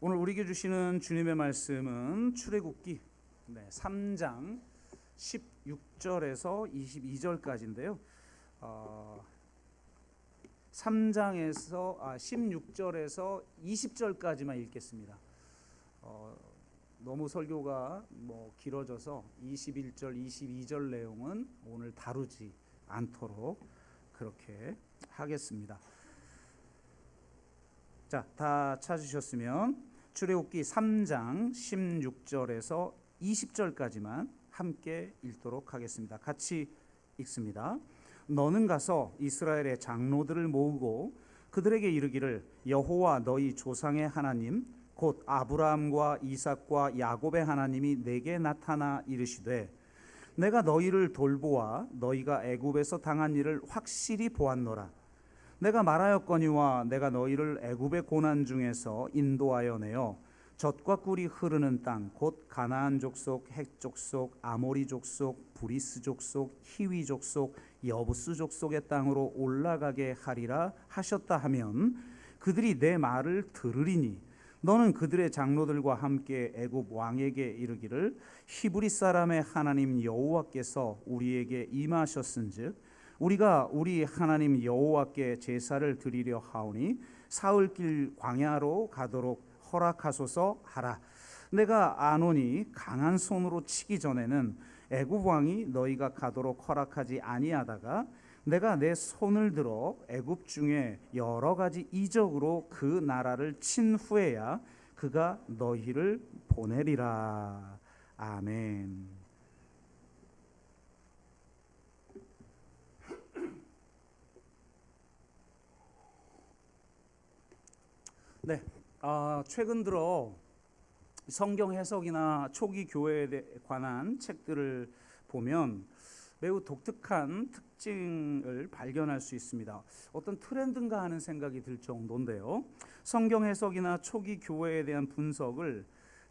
오늘 우리에게 주시는 주님의 말씀은 출애굽기 3장 16절에서 22절까지인데요. 3장에서 16절에서 20절까지만 읽겠습니다. 너무 설교가 길어져서 21절, 22절 내용은 오늘 다루지 않도록 그렇게 하겠습니다. 자, 다 찾으셨으면 출애굽기 3장 16절에서 20절까지만 함께 읽도록 하겠습니다. 같이 읽습니다. 너는 가서 이스라엘의 장로들을 모으고 그들에게 이르기를 여호와 너희 조상의 하나님 곧 아브라함과 이삭과 야곱의 하나님이 내게 나타나 이르시되 내가 너희를 돌보아 너희가 애굽에서 당한 일을 확실히 보았노라. 내가 말하였거니와 내가 너희를 애굽의 고난 중에서 인도하여 내어 젖과 꿀이 흐르는 땅 곧 가나안 족속, 헷 족속, 아모리 족속, 브리스 족속, 히위 족속, 여부스 족속의 땅으로 올라가게 하리라 하셨다 하면 그들이 내 말을 들으리니 너는 그들의 장로들과 함께 애굽 왕에게 이르기를 히브리 사람의 하나님 여호와께서 우리에게 임하셨은즉 우리가 우리 하나님 여호와께 제사를 드리려 하오니 사흘길 광야로 가도록 허락하소서 하라. 내가 아노니 강한 손으로 치기 전에는 애굽 왕이 너희가 가도록 허락하지 아니하다가 내가 내 손을 들어 애굽 중에 여러 가지 이적으로 그 나라를 친 후에야 그가 너희를 보내리라. 아멘. 네, 최근 들어 성경 해석이나 초기 교회에 관한 책들을 보면 매우 독특한 특징을 발견할 수 있습니다. 어떤 트렌드인가 하는 생각이 들 정도인데요. 성경 해석이나 초기 교회에 대한 분석을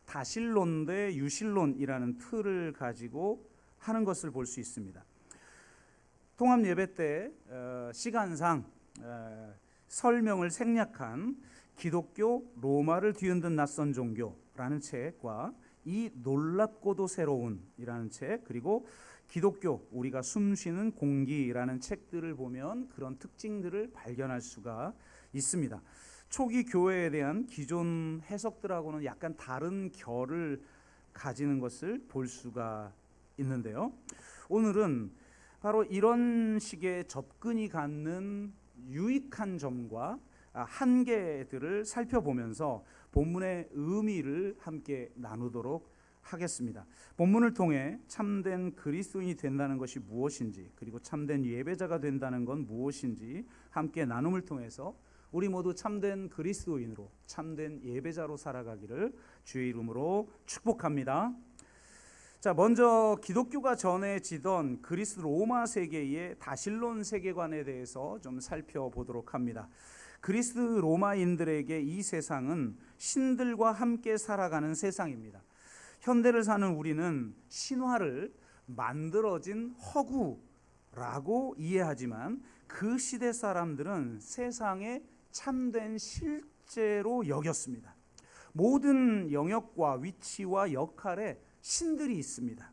다실론 대 유실론이라는 틀을 가지고 하는 것을 볼 수 있습니다. 통합 예배 때 시간상 설명을 생략한 기독교 로마를 뒤흔든 낯선 종교라는 책과 이 놀랍고도 새로운이라는 책, 그리고 기독교 우리가 숨쉬는 공기라는 책들을 보면 그런 특징들을 발견할 수가 있습니다. 초기 교회에 대한 기존 해석들하고는 약간 다른 결을 가지는 것을 볼 수가 있는데요. 오늘은 바로 이런 식의 접근이 갖는 유익한 점과 한계들을 살펴보면서 본문의 의미를 함께 나누도록 하겠습니다. 본문을 통해 참된 그리스도인이 된다는 것이 무엇인지, 그리고 참된 예배자가 된다는 건 무엇인지 함께 나눔을 통해서 우리 모두 참된 그리스도인으로, 참된 예배자로 살아가기를 주의 이름으로 축복합니다. 자, 먼저 기독교가 전해지던 그리스 로마 세계의 다실론 세계관에 대해서 좀 살펴보도록 합니다. 그리스 로마인들에게 이 세상은 신들과 함께 살아가는 세상입니다. 현대를 사는 우리는 신화를 만들어진 허구라고 이해하지만 그 시대 사람들은 세상에 참된 실제로 여겼습니다. 모든 영역과 위치와 역할에 신들이 있습니다.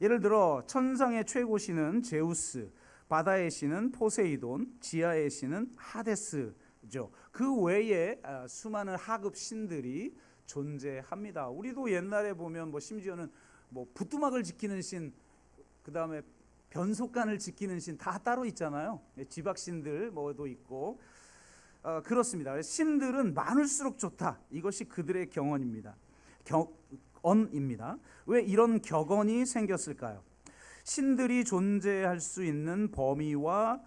예를 들어 천상의 최고신은 제우스, 바다의 신은 포세이돈, 지하의 신은 하데스죠. 그 외에 수많은 하급 신들이 존재합니다. 우리도 옛날에 보면 심지어는 부뚜막을 지키는 신, 그 다음에 변속관을 지키는 신 다 따로 있잖아요. 지박신들 도 있고 그렇습니다. 신들은 많을수록 좋다. 이것이 그들의 경언입니다. 왜 이런 격언이 생겼을까요? 신들이 존재할 수 있는 범위와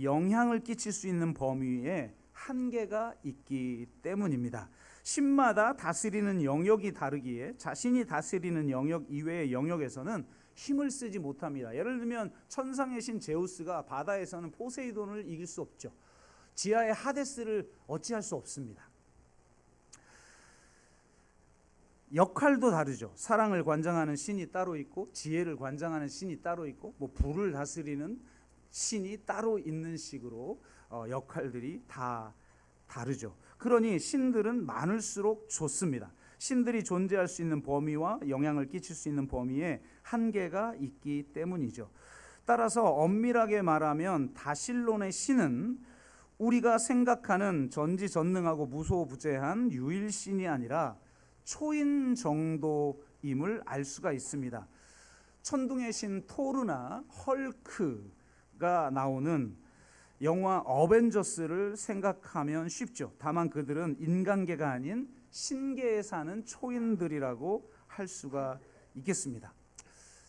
영향을 끼칠 수 있는 범위에 한계가 있기 때문입니다. 신마다 다스리는 영역이 다르기에 자신이 다스리는 영역 이외의 영역에서는 힘을 쓰지 못합니다. 예를 들면 천상의 신 제우스가 바다에서는 포세이돈을 이길 수 없죠. 지하의 하데스를 어찌할 수 없습니다. 역할도 다르죠. 사랑을 관장하는 신이 따로 있고 지혜를 관장하는 신이 따로 있고 불을 다스리는 신이 따로 있는 식으로 역할들이 다 다르죠. 그러니 신들은 많을수록 좋습니다. 신들이 존재할 수 있는 범위와 영향을 끼칠 수 있는 범위에 한계가 있기 때문이죠. 따라서 엄밀하게 말하면 다실론의 신은 우리가 생각하는 전지전능하고 무소부재한 유일신이 아니라 초인 정도임을 알 수가 있습니다. 천둥의 신 토르나 헐크가 나오는 영화 어벤져스를 생각하면 쉽죠. 다만 그들은 인간계가 아닌 신계에 사는 초인들이라고 할 수가 있겠습니다.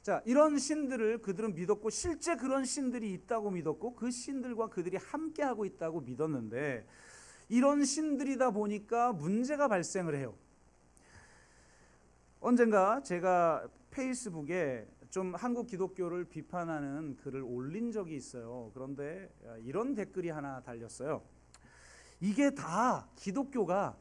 자, 이런 신들을 그들은 믿었고 실제 그런 신들이 있다고 믿었고 그 신들과 그들이 함께하고 있다고 믿었는데 이런 신들이다 보니까 문제가 발생을 해요. 언젠가 제가 페이스북에 좀 한국 기독교를 비판하는 글을 올린 적이 있어요. 그런데 이런 댓글이 하나 달렸어요. 이게 다 기독교가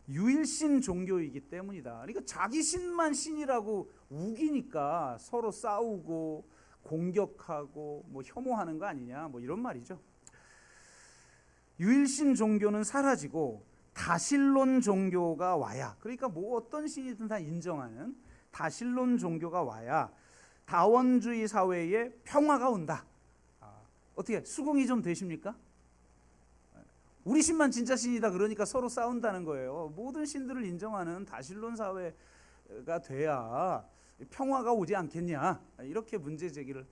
유일신 종교이기 때문이다. 그러니까 자기 신만 신이라고 우기니까 서로 싸우고 공격하고 뭐 혐오하는 거 아니냐 뭐 이런 말이죠. 유일신 종교는 사라지고 다실론 종교가 와야, 그러니까 뭐 어떤 신이든 다 인정하는 다실론 종교가 와야 다원주의 사회에 평화가 온다. 어떻게 수긍이 좀 되십니까? 우리 신만 진짜 신이다 그러니까 서로 싸운다는 거예요. 모든 신들을 인정하는 다실론 사회가 돼야 평화가 오지 않겠냐, 이렇게 문제 제기를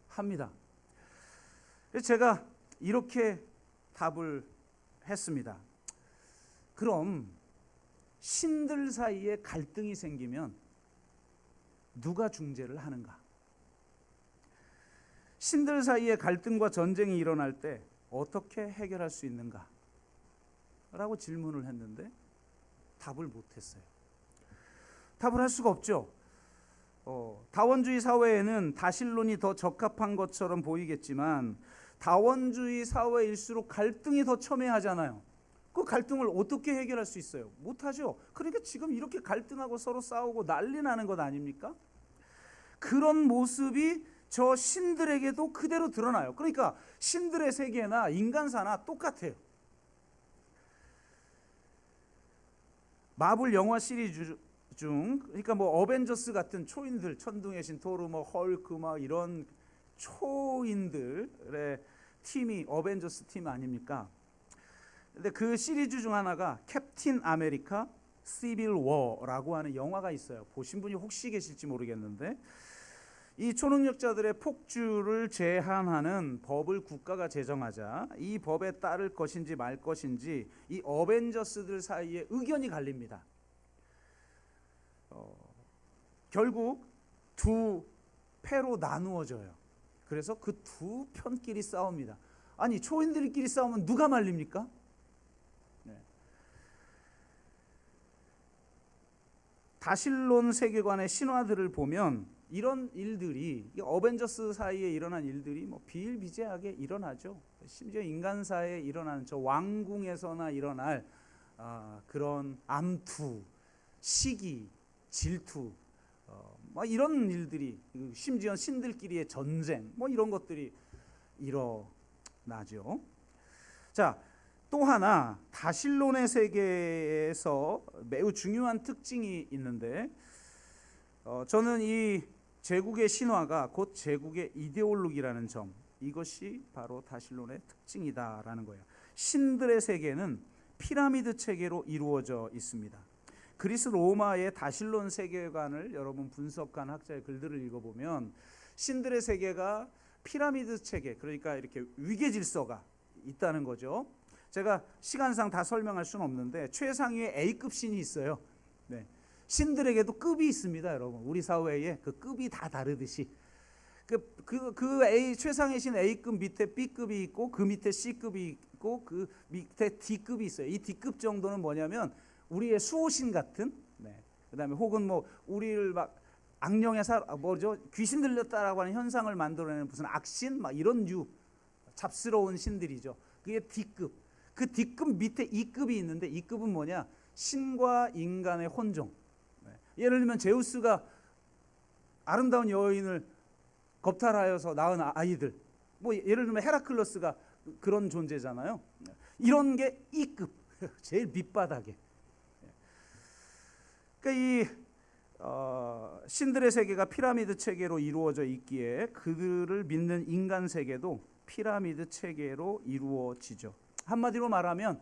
합니다. 제가 이렇게 답을 했습니다. 그럼 신들 사이에 갈등이 생기면 누가 중재를 하는가? 신들 사이에 갈등과 전쟁이 일어날 때 어떻게 해결할 수 있는가? 라고 질문을 했는데 답을 못했어요. 답을 할 수가 없죠. 다원주의 사회에는 다실론이 더 적합한 것처럼 보이겠지만 다원주의 사회일수록 갈등이 더 첨예하잖아요. 그 갈등을 어떻게 해결할 수 있어요? 못하죠. 그러니까 지금 이렇게 갈등하고 서로 싸우고 난리 나는 것 아닙니까? 그런 모습이 저 신들에게도 그대로 드러나요. 그러니까 신들의 세계나 인간사나 똑같아요. 마블 영화 시리즈 중, 그러니까 뭐 어벤져스 같은 초인들, 천둥의 신, 토르, 뭐 헐크, 막 이런 초인들의 팀이 어벤져스 팀 아닙니까? 근데 그 시리즈 중 하나가 캡틴 아메리카 시빌 워라고 하는 영화가 있어요. 보신 분이 혹시 계실지 모르겠는데 이 초능력자들의 폭주를 제한하는 법을 국가가 제정하자 이 법에 따를 것인지 말 것인지 이 어벤져스들 사이에 의견이 갈립니다. 결국 두 패로 나누어져요. 그래서 그 두 편끼리 싸웁니다. 아니 초인들끼리 싸우면 누가 말립니까? 다실론 세계관의 신화들을 보면 이런 일들이, 어벤져스 사이에 일어난 일들이 뭐 비일비재하게 일어나죠. 심지어 인간사에 일어나는 저 왕궁에서나 일어날 그런 암투, 시기, 질투, 뭐 이런 일들이, 심지어 신들끼리의 전쟁, 뭐 이런 것들이 일어나죠. 자, 또 하나 다실론의 세계에서 매우 중요한 특징이 있는데 저는 이 제국의 신화가 곧 제국의 이데올로기라는 점, 이것이 바로 다실론의 특징이다라는 거예요. 신들의 세계는 피라미드 체계로 이루어져 있습니다. 그리스 로마의 다실론 세계관을 여러분 분석한 학자의 글들을 읽어보면 신들의 세계가 피라미드 체계, 그러니까 이렇게 위계 질서가 있다는 거죠. 제가 시간상 다 설명할 수는 없는데 최상위의 A급 신이 있어요. 네. 신들에게도 급이 있습니다, 여러분. 우리 사회에 그 급이 다 다르듯이 그 A 최상의 신 A급 밑에 B급이 있고 그 밑에 C급이 있고 그 밑에 D급이 있어요. 이 D급 정도는 뭐냐면 우리의 수호신 같은, 그다음에 혹은 뭐 우리를 막 악령에 뭐죠? 귀신 들렸다라고 하는 현상을 만들어내는 무슨 악신 막 이런 잡스러운 신들이죠. 그게 D급. 그 D급 밑에 E급이 있는데 E급은 뭐냐? 신과 인간의 혼종. 예를 들면 제우스가 아름다운 여인을 겁탈하여서 낳은 아이들, 뭐 예를 들면 헤라클레스가 그런 존재잖아요. 이런 게 E급, 제일 밑바닥에. 그러니까 신들의 세계가 피라미드 체계로 이루어져 있기에 그들을 믿는 인간 세계도 피라미드 체계로 이루어지죠. 한마디로 말하면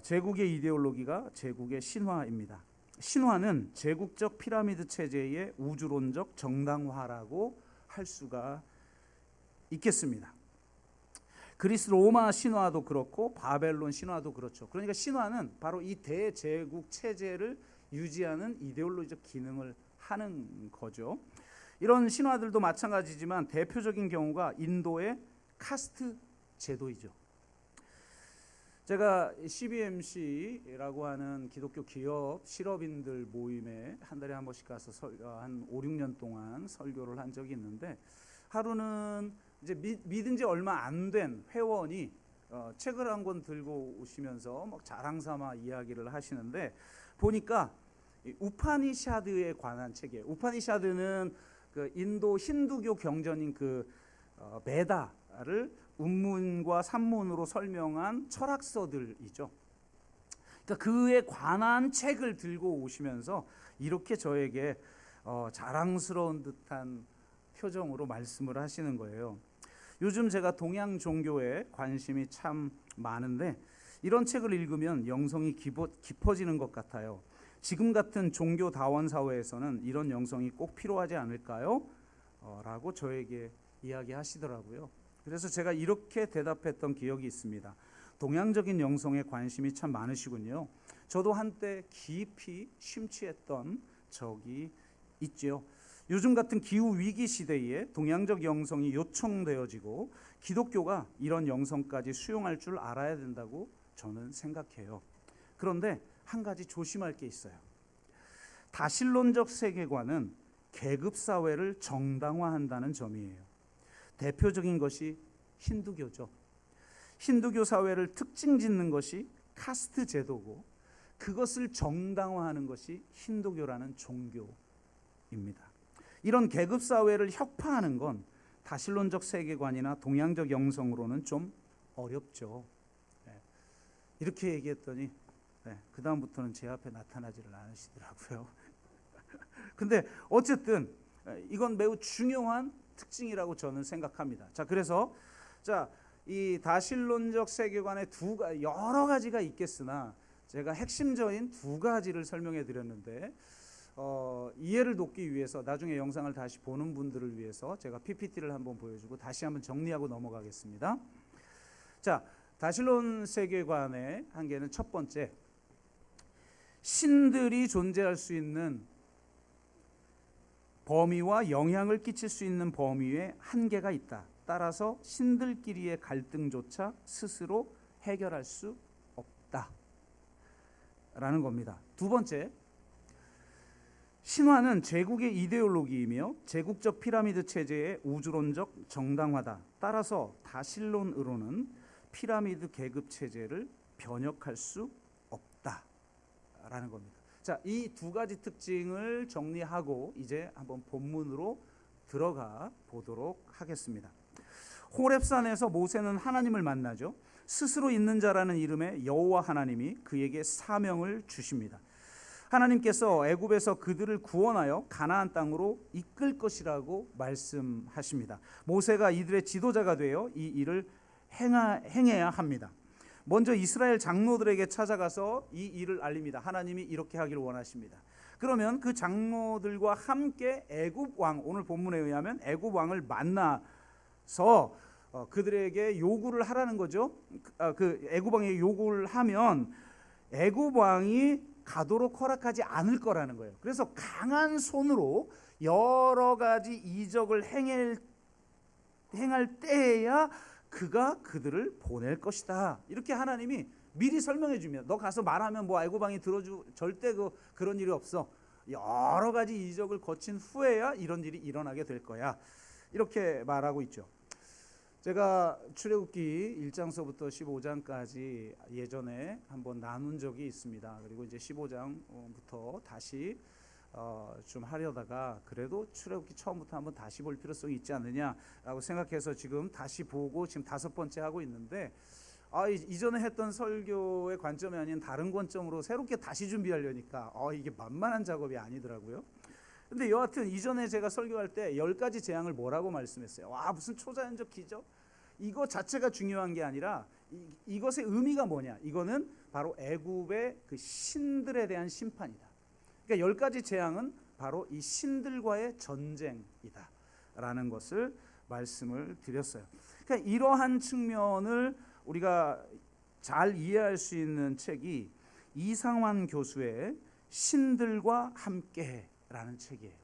제국의 이데올로기가 제국의 신화입니다. 신화는 제국적 피라미드 체제의 우주론적 정당화라고 할 수가 있겠습니다. 그리스 로마 신화도 그렇고 바벨론 신화도 그렇죠. 그러니까 신화는 바로 이 대제국 체제를 유지하는 이데올로기적 기능을 하는 거죠. 이런 신화들도 마찬가지지만 대표적인 경우가 인도의 카스트 제도이죠. 제가 CBMC라고 하는 기독교 기업 실업인들 모임에 한 달에 한 번씩 가서 한 5, 6년 동안 설교를 한 적이 있는데, 하루는 이제 믿은 지 얼마 안 된 회원이 책을 한 권 들고 오시면서 막 자랑삼아 이야기를 하시는데, 보니까 우파니샤드에 관한 책이에요. 우파니샤드는 그 인도 힌두교 경전인 그 베다를 운문과 산문으로 설명한 철학서들이죠. 그러니까 그에 관한 책을 들고 오시면서 이렇게 저에게 자랑스러운 듯한 표정으로 말씀을 하시는 거예요. 요즘 제가 동양 종교에 관심이 참 많은데 이런 책을 읽으면 영성이 깊어지는 것 같아요. 지금 같은 종교 다원 사회에서는 이런 영성이 꼭 필요하지 않을까요? 라고 저에게 이야기하시더라고요. 그래서 제가 이렇게 대답했던 기억이 있습니다. 동양적인 영성에 관심이 참 많으시군요. 저도 한때 깊이 심취했던 적이 있죠. 요즘 같은 기후 위기 시대에 동양적 영성이 요청되어지고 기독교가 이런 영성까지 수용할 줄 알아야 된다고 저는 생각해요. 그런데 한 가지 조심할 게 있어요. 다신론적 세계관은 계급 사회를 정당화한다는 점이에요. 대표적인 것이 힌두교죠. 힌두교 사회를 특징 짓는 것이 카스트 제도고 그것을 정당화하는 것이 힌두교라는 종교입니다. 이런 계급 사회를 혁파하는 건 다신론적 세계관이나 동양적 영성으로는 좀 어렵죠. 이렇게 얘기했더니 그 다음부터는 제 앞에 나타나지를 않으시더라고요. 근데 어쨌든 이건 매우 중요한 특징이라고 저는 생각합니다. 자, 그래서 이 다신론적 세계관의 여러 가지가 있겠으나 제가 핵심적인 두 가지를 설명해 드렸는데 이해를 돕기 위해서 나중에 영상을 다시 보는 분들을 위해서 제가 PPT를 한번 보여주고 다시 한번 정리하고 넘어가겠습니다. 자, 다신론 세계관의 한계는 첫 번째, 신들이 존재할 수 있는 범위와 영향을 끼칠 수 있는 범위에 한계가 있다. 따라서 신들끼리의 갈등조차 스스로 해결할 수 없다. 라는 겁니다. 두 번째, 신화는 제국의 이데올로기이며 제국적 피라미드 체제의 우주론적 정당화다. 따라서 다신론으로는 피라미드 계급 체제를 변혁할 수 없다. 라는 겁니다. 자, 이 두 가지 특징을 정리하고 이제 한번 본문으로 들어가 보도록 하겠습니다. 호렙산에서 모세는 하나님을 만나죠. 스스로 있는 자라는 이름의 여호와 하나님이 그에게 사명을 주십니다. 하나님께서 애굽에서 그들을 구원하여 가나안 땅으로 이끌 것이라고 말씀하십니다. 모세가 이들의 지도자가 되어 이 일을 행해야 합니다. 먼저 이스라엘 장로들에게 찾아가서 이 일을 알립니다. 하나님이 이렇게 하기를 원하십니다. 그러면 그 장로들과 함께 애굽 왕, 오늘 본문에 의하면 애굽 왕을 만나서 그들에게 요구를 하라는 거죠. 그 애굽 왕에게 요구를 하면 애굽 왕이 가도록 허락하지 않을 거라는 거예요. 그래서 강한 손으로 여러 가지 이적을 행할 때에야 그가 그들을 보낼 것이다. 이렇게 하나님이 미리 설명해 주면, 너 가서 말하면 뭐 애굽 왕이 들어주, 절대 그런 일이 없어. 여러 가지 이적을 거친 후에야 이런 일이 일어나게 될 거야. 이렇게 말하고 있죠. 제가 출애굽기 1장서부터 15장까지 예전에 한번 나눈 적이 있습니다. 그리고 이제 15장부터 다시 좀 하려다가 그래도 출애굽기 처음부터 한번 다시 볼 필요성이 있지 않느냐라고 생각해서 지금 다시 보고 지금 5번째 하고 있는데 이전에 했던 설교의 관점이 아닌 다른 관점으로 새롭게 다시 준비하려니까 이게 만만한 작업이 아니더라고요. 근데 여하튼 이전에 제가 설교할 때 10가지 재앙을 뭐라고 말씀했어요? 무슨 초자연적 기적? 이거 자체가 중요한 게 아니라 이것의 의미가 뭐냐? 이거는 바로 애굽의 그 신들에 대한 심판이다. 그러니까 10가지 재앙은 바로 이 신들과의 전쟁이다 라는 것을 말씀을 드렸어요. 그러니까 이러한 측면을 우리가 잘 이해할 수 있는 책이 이상환 교수의 신들과 함께라는 책이에요.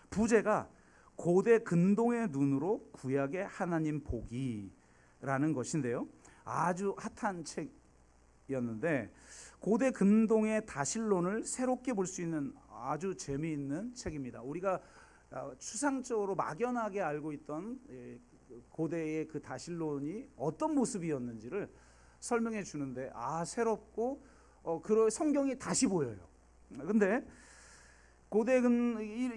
부제가 고대 근동의 눈으로 구약의 하나님 보기라는 것인데요. 아주 핫한 책이었는데 고대 근동의 다실론을 새롭게 볼 수 있는 아주 재미있는 책입니다. 우리가 추상적으로 막연하게 알고 있던 고대의 그 다실론이 어떤 모습이었는지를 설명해 주는데 새롭고 그 성경이 다시 보여요. 근데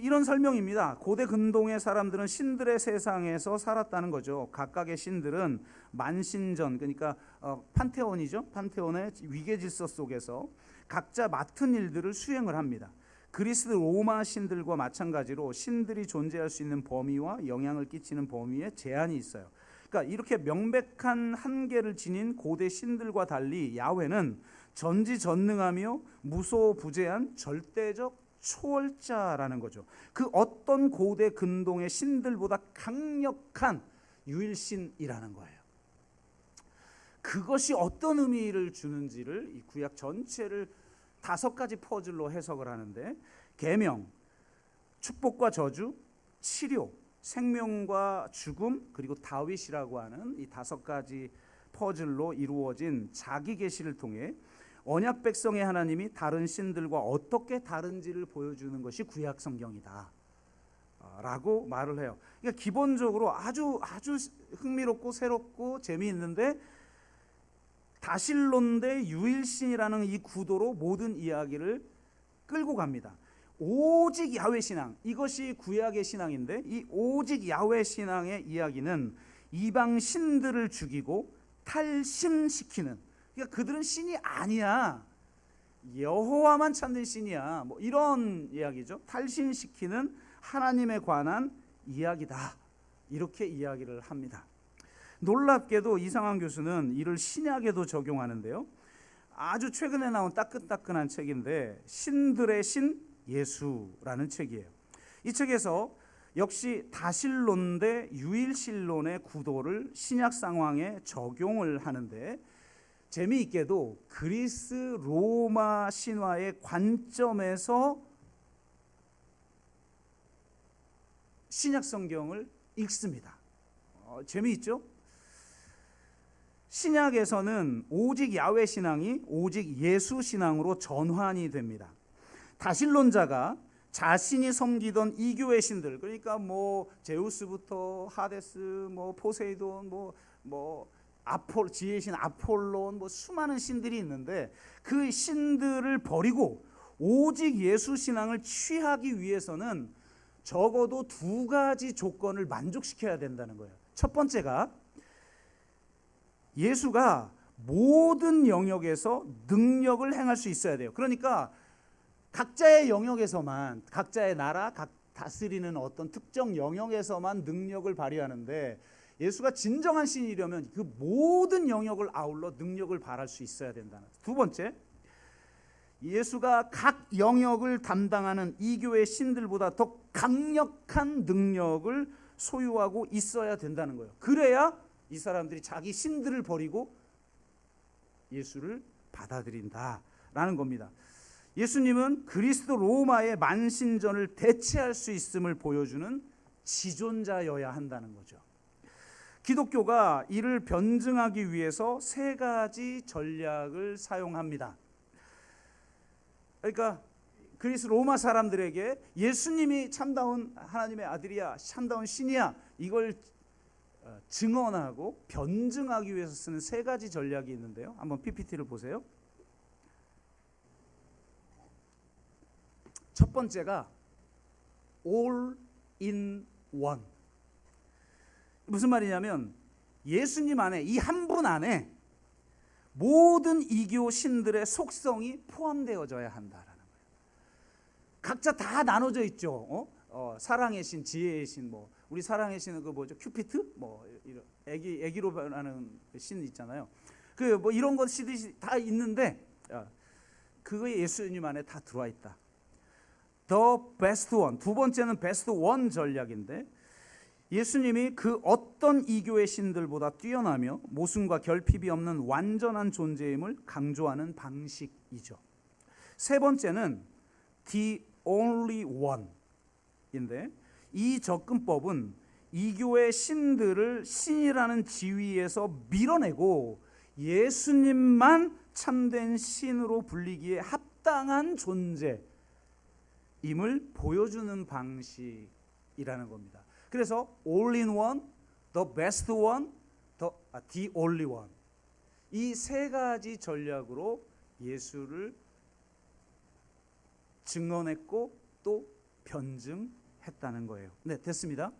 이런 설명입니다. 고대 근동의 사람들은 신들의 세상에서 살았다는 거죠. 각각의 신들은 만신전, 그러니까 판테온이죠. 판테온의 위계 질서 속에서 각자 맡은 일들을 수행을 합니다. 그리스 로마 신들과 마찬가지로 신들이 존재할 수 있는 범위와 영향을 끼치는 범위에 제한이 있어요. 그러니까 이렇게 명백한 한계를 지닌 고대 신들과 달리 야훼는 전지전능하며 무소부재한 절대적 초월자라는 거죠. 그 어떤 고대 근동의 신들보다 강력한 유일신이라는 거예요. 그것이 어떤 의미를 주는지를 이 구약 전체를 5가지 퍼즐로 해석을 하는데 계명, 축복과 저주, 치료, 생명과 죽음, 그리고 다윗이라고 하는 이 5가지 퍼즐로 이루어진 자기 계시를 통해 언약 백성의 하나님이 다른 신들과 어떻게 다른지를 보여주는 것이 구약 성경이다 라고 말을 해요. 그러니까 기본적으로 아주 흥미롭고 새롭고 재미있는데 다실론 대 유일신이라는 이 구도로 모든 이야기를 끌고 갑니다. 오직 야훼 신앙, 이것이 구약의 신앙인데 이 오직 야훼 신앙의 이야기는 이방 신들을 죽이고 탈신시키는, 그러니까 그들은 신이 아니야, 여호와만 찾는 신이야, 뭐 이런 이야기죠. 탈신시키는 하나님에 관한 이야기다, 이렇게 이야기를 합니다. 놀랍게도 이상환 교수는 이를 신약에도 적용하는데요. 아주 최근에 나온 따끈따끈한 책인데 신들의 신 예수라는 책이에요. 이 책에서 역시 다실론 대 유일신론의 구도를 신약 상황에 적용을 하는데 재미있게도 그리스 로마 신화의 관점에서 신약 성경을 읽습니다. 재미있죠? 신약에서는 오직 야훼 신앙이 오직 예수 신앙으로 전환이 됩니다. 다실론자가 자신이 섬기던 이교의 신들, 그러니까 뭐 제우스부터 하데스, 뭐 포세이돈, 지혜신 아폴론, 뭐 수많은 신들이 있는데 그 신들을 버리고 오직 예수 신앙을 취하기 위해서는 적어도 2가지 조건을 만족시켜야 된다는 거예요. 첫 번째가 예수가 모든 영역에서 능력을 행할 수 있어야 돼요. 그러니까 각자의 영역에서만, 각자의 나라, 다스리는 어떤 특정 영역에서만 능력을 발휘하는데 예수가 진정한 신이려면 그 모든 영역을 아울러 능력을 발할 수 있어야 된다는. 두 번째, 예수가 각 영역을 담당하는 이교의 신들보다 더 강력한 능력을 소유하고 있어야 된다는 거예요. 그래야 이 사람들이 자기 신들을 버리고 예수를 받아들인다라는 겁니다. 예수님은 그리스도 로마의 만신전을 대체할 수 있음을 보여주는 지존자여야 한다는 거죠. 기독교가 이를 변증하기 위해서 3가지 전략을 사용합니다. 그러니까 그리스 로마 사람들에게 예수님이 참다운 하나님의 아들이야, 참다운 신이야, 이걸 증언하고 변증하기 위해서 쓰는 3가지 전략이 있는데요. 한번 PPT를 보세요. 첫 번째가 all in one. 무슨 말이냐면 예수님 안에, 이 한 분 안에 모든 이교 신들의 속성이 포함되어져야 한다라는 거예요. 각자 다 나눠져 있죠. 사랑의 신, 지혜의 신, 뭐 우리 사랑의 신은 그 뭐죠? 큐피트, 뭐 이런 애기로 변하는 신 있잖아요. 그 뭐 이런 것이 다 있는데 그거에 예수님 안에 다 들어와 있다. The best one. 두 번째는 best one 전략인데, 예수님이 그 어떤 이교의 신들보다 뛰어나며 모순과 결핍이 없는 완전한 존재임을 강조하는 방식이죠. 세 번째는 the only one인데, 이 접근법은 이교의 신들을 신이라는 지위에서 밀어내고 예수님만 참된 신으로 불리기에 합당한 존재임을 보여주는 방식이라는 겁니다. 그래서 all in one, the best one, the only one, 이 세 가지 전략으로 예수를 증언했고 또 변증했다는 거예요. 네, 됐습니다.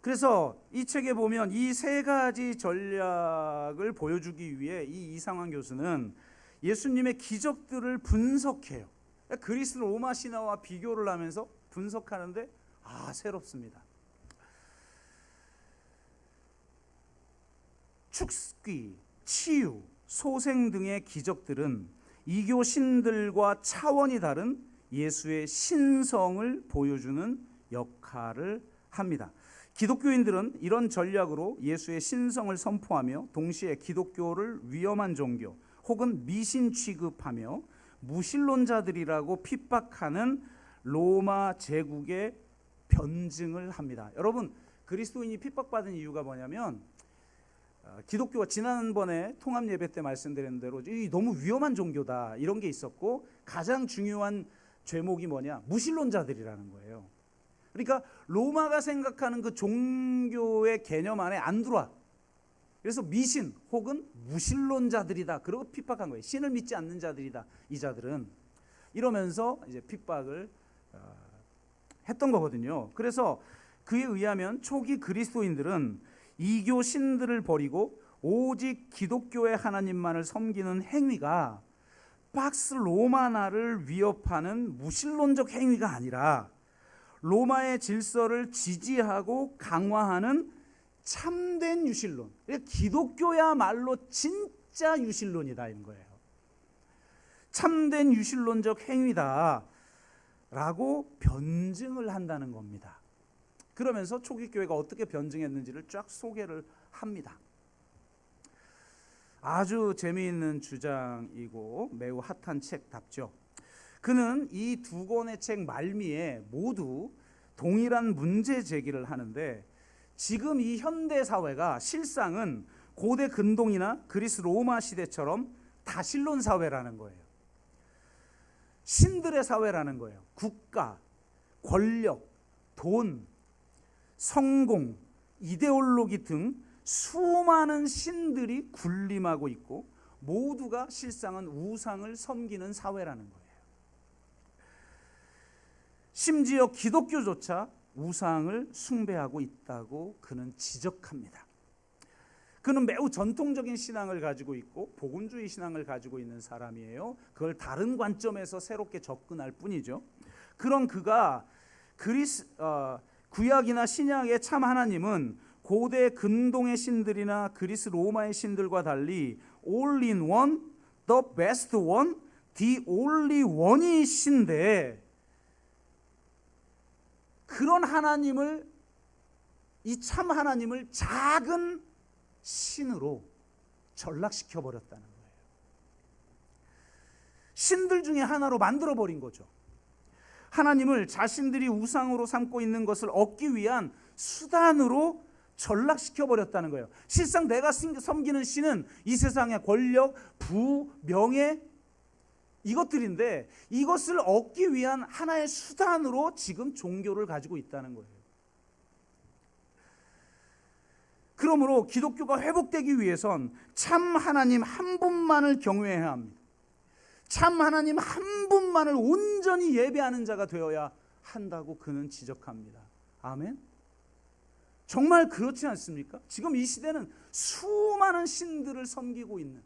그래서 이 책에 보면 이 세 가지 전략을 보여주기 위해 이 이상환 교수는 예수님의 기적들을 분석해요. 그리스 로마 신화와 비교를 하면서 분석하는데 새롭습니다. 축기, 치유, 소생 등의 기적들은 이교 신들과 차원이 다른 예수의 신성을 보여주는 역할을 합니다. 기독교인들은 이런 전략으로 예수의 신성을 선포하며 동시에 기독교를 위험한 종교 혹은 미신 취급하며 무신론자들이라고 핍박하는 로마 제국의 변증을 합니다. 여러분, 그리스도인이 핍박받은 이유가 뭐냐면 기독교가 지난번에 통합 예배 때 말씀드린 대로 이 너무 위험한 종교다 이런 게 있었고, 가장 중요한 죄목이 뭐냐? 무신론자들이라는 거예요. 그러니까 로마가 생각하는 그 종교의 개념 안에 안 들어와. 그래서 미신 혹은 무신론자들이다 그러고 핍박한 거예요. 신을 믿지 않는 자들이다 이 자들은, 이러면서 이제 핍박을 했던 거거든요. 그래서 그에 의하면 초기 그리스도인들은 이교 신들을 버리고 오직 기독교의 하나님만을 섬기는 행위가 박스 로마나를 위협하는 무신론적 행위가 아니라 로마의 질서를 지지하고 강화하는 참된 유신론, 기독교야말로 진짜 유신론이다 이런 거예요. 참된 유신론적 행위다 라고 변증을 한다는 겁니다. 그러면서 초기 교회가 어떻게 변증했는지를 쫙 소개를 합니다. 아주 재미있는 주장이고 매우 핫한 책답죠. 그는 이 두 권의 책 말미에 모두 동일한 문제 제기를 하는데, 지금 이 현대 사회가 실상은 고대 근동이나 그리스 로마 시대처럼 다신론 사회라는 거예요. 신들의 사회라는 거예요. 국가, 권력, 돈, 성공, 이데올로기 등 수많은 신들이 군림하고 있고 모두가 실상은 우상을 섬기는 사회라는 거예요. 심지어 기독교조차 우상을 숭배하고 있다고 그는 지적합니다. 그는 매우 전통적인 신앙을 가지고 있고 복음주의 신앙을 가지고 있는 사람이에요. 그걸 다른 관점에서 새롭게 접근할 뿐이죠. 그런 그가 구약이나 신약의 참 하나님은 고대 근동의 신들이나 그리스 로마의 신들과 달리 all in one, the best one, the only one이신데, 그런 하나님을, 이 참 하나님을 작은 신으로 전락시켜 버렸다는 거예요. 신들 중에 하나로 만들어 버린 거죠. 하나님을 자신들이 우상으로 삼고 있는 것을 얻기 위한 수단으로 전락시켜 버렸다는 거예요. 실상 내가 섬기는 신은 이 세상의 권력, 부, 명예 이것들인데, 이것을 얻기 위한 하나의 수단으로 지금 종교를 가지고 있다는 거예요. 그러므로 기독교가 회복되기 위해선 참 하나님 한 분만을 경외해야 합니다. 참 하나님 한 분만을 온전히 예배하는 자가 되어야 한다고 그는 지적합니다. 아멘. 정말 그렇지 않습니까? 지금 이 시대는 수많은 신들을 섬기고 있는,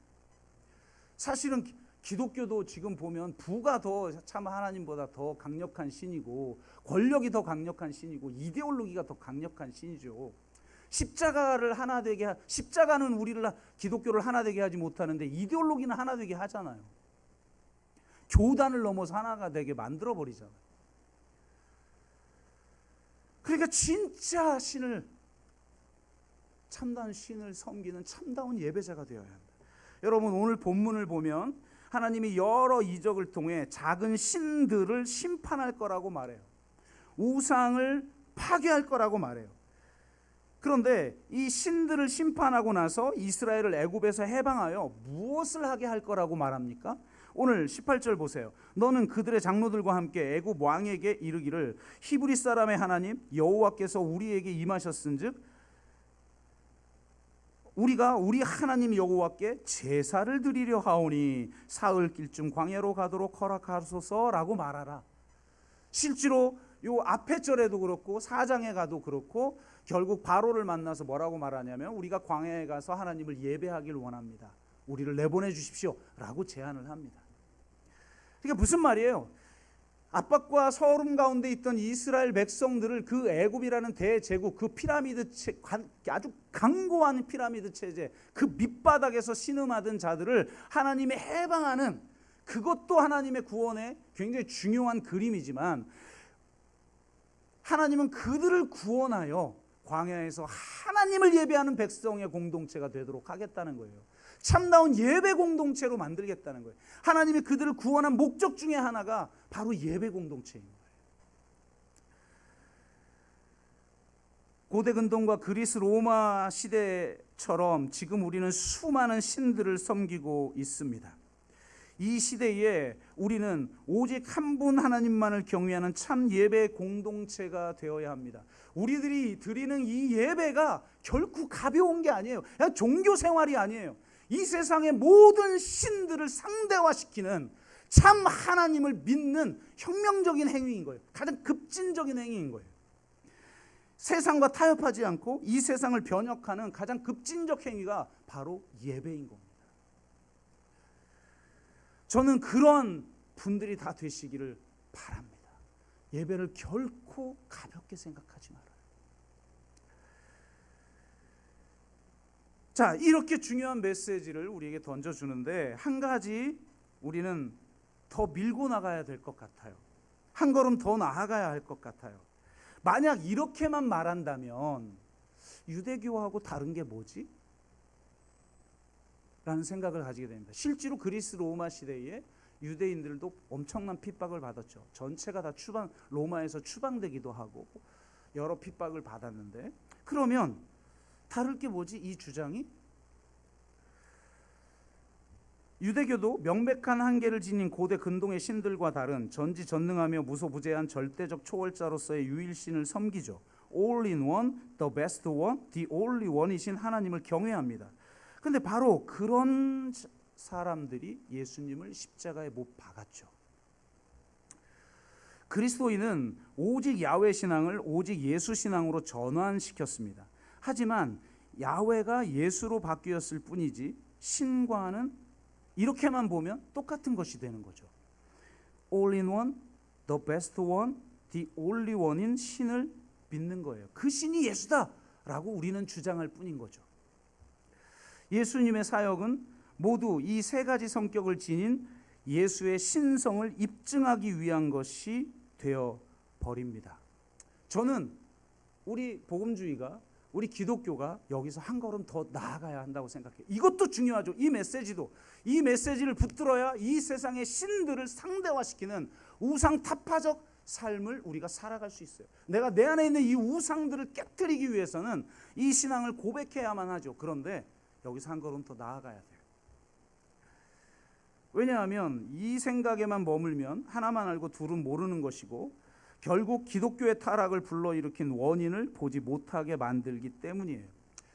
사실은 기독교도 지금 보면 부가 더 참 하나님보다 더 강력한 신이고, 권력이 더 강력한 신이고, 이데올로기가 더 강력한 신이죠. 십자가는 우리를, 기독교를 하나 되게 하지 못하는데 이데올로기는 하나 되게 하잖아요. 교단을 넘어서 하나가 되게 만들어 버리잖아요. 그러니까 진짜 참다운 신을 섬기는 참다운 예배자가 되어야 한다. 여러분, 오늘 본문을 보면 하나님이 여러 이적을 통해 작은 신들을 심판할 거라고 말해요. 우상을 파괴할 거라고 말해요. 그런데 이 신들을 심판하고 나서 이스라엘을 애굽에서 해방하여 무엇을 하게 할 거라고 말합니까? 오늘 18절 보세요. 너는 그들의 장로들과 함께 애굽 왕에게 이르기를 히브리 사람의 하나님 여호와께서 우리에게 임하셨은즉 우리가 우리 하나님 여호와께 제사를 드리려 하오니 사흘길쯤 광야로 가도록 허락하소서라고 말하라. 실제로 요 앞에 절에도 그렇고 4장에 가도 그렇고 결국 바로를 만나서 뭐라고 말하냐면 우리가 광야에 가서 하나님을 예배하길 원합니다. 우리를 내보내 주십시오 라고 제안을 합니다. 그러니까 무슨 말이에요? 압박과 서름 가운데 있던 이스라엘 백성들을 그 애굽이라는 대제국, 그 피라미드 아주 강고한 피라미드 체제, 그 밑바닥에서 신음하던 자들을 하나님의 해방하는, 그것도 하나님의 구원의 굉장히 중요한 그림이지만 하나님은 그들을 구원하여 광야에서 하나님을 예배하는 백성의 공동체가 되도록 하겠다는 거예요. 참다운 예배 공동체로 만들겠다는 거예요. 하나님이 그들을 구원한 목적 중에 하나가 바로 예배 공동체인 거예요. 고대 근동과 그리스 로마 시대처럼 지금 우리는 수많은 신들을 섬기고 있습니다. 이 시대에 우리는 오직 한 분 하나님만을 경외하는 참 예배 공동체가 되어야 합니다. 우리들이 드리는 이 예배가 결코 가벼운 게 아니에요. 그냥 종교 생활이 아니에요. 이 세상의 모든 신들을 상대화시키는 참 하나님을 믿는 혁명적인 행위인 거예요. 가장 급진적인 행위인 거예요. 세상과 타협하지 않고 이 세상을 변혁하는 가장 급진적 행위가 바로 예배인 겁니다. 저는 그런 분들이 다 되시기를 바랍니다. 예배를 결코 가볍게 생각하지 말아요. 자, 이렇게 중요한 메시지를 우리에게 던져주는데 한 가지 우리는 더 밀고 나가야 될 것 같아요. 한 걸음 더 나아가야 할 것 같아요. 만약 이렇게만 말한다면 유대교하고 다른 게 뭐지? 라는 생각을 가지게 됩니다. 실제로 그리스 로마 시대에 유대인들도 엄청난 핍박을 받았죠. 전체가 다 로마에서 추방되기도 하고 여러 핍박을 받았는데, 그러면 다를 게 뭐지? 이 주장이? 유대교도 명백한 한계를 지닌 고대 근동의 신들과 다른 전지전능하며 무소부재한 절대적 초월자로서의 유일신을 섬기죠. All in one, the best one, the only one이신 하나님을 경외합니다. 근데 바로 그런 사람들이 예수님을 십자가에 못 박았죠. 그리스도인은 오직 야훼 신앙을 오직 예수 신앙으로 전환시켰습니다. 하지만 야훼가 예수로 바뀌었을 뿐이지 신과는 이렇게만 보면 똑같은 것이 되는 거죠. All in one, the best one, the only one인 신을 믿는 거예요. 그 신이 예수다라고 우리는 주장할 뿐인 거죠. 예수님의 사역은 모두 이 세 가지 성격을 지닌 예수의 신성을 입증하기 위한 것이 되어 버립니다. 저는 우리 복음주의가, 우리 기독교가 여기서 한 걸음 더 나아가야 한다고 생각해요. 이것도 중요하죠. 이 메시지를 붙들어야 이 세상의 신들을 상대화시키는 우상 타파적 삶을 우리가 살아갈 수 있어요. 내가 내 안에 있는 이 우상들을 깨트리기 위해서는 이 신앙을 고백해야만 하죠. 그런데 여기서 한 걸음 더 나아가야 돼요. 왜냐하면 이 생각에만 머물면 하나만 알고 둘은 모르는 것이고 결국 기독교의 타락을 불러일으킨 원인을 보지 못하게 만들기 때문이에요.